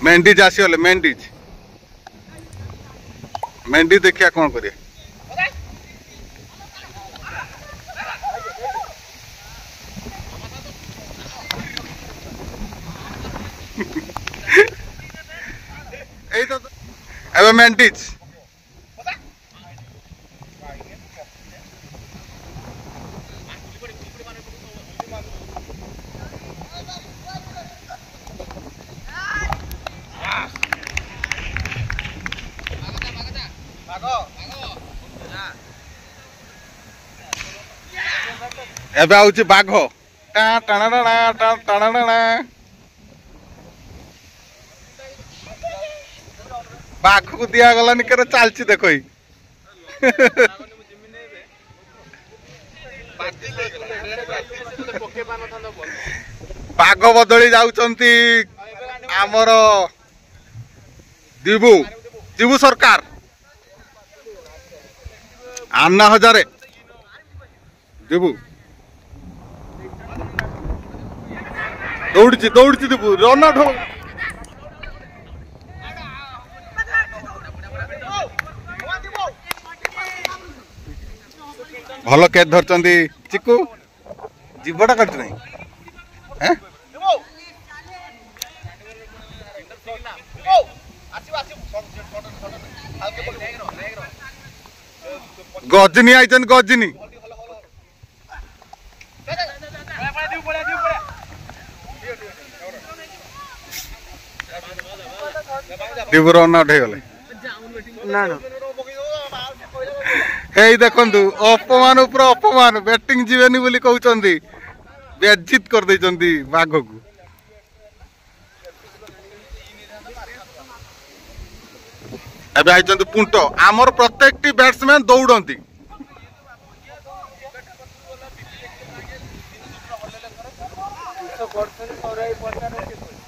मेंढीज आसीगले मेंढीज मेंढी देखिया कौन करिए एबे मेंढीज एबे आउची बाघ टा टाणा टाणा बाघ को दिया गलानी केरे चालची देखो ही बाघ बदली जाउचंती आमर दिबू दिबू सरकार अन्ना हजारे दिबू दौड़ी दौड़ी दिबू रन ढो भल कैच धरचंदी चिकू जीवटा काट नहीं हैं गजनी आइचन गजनी दिबू रन आउट हो गले ना ना हे देखंतु अपमान उपर अपमान बैटिंग जीवेनी बोली कहउचंदी बेज्जित कर दैचंदी बाघ को एबे आइचंदी पुंट आमर प्रत्येक टी बैट्समैन दौड़ंती तो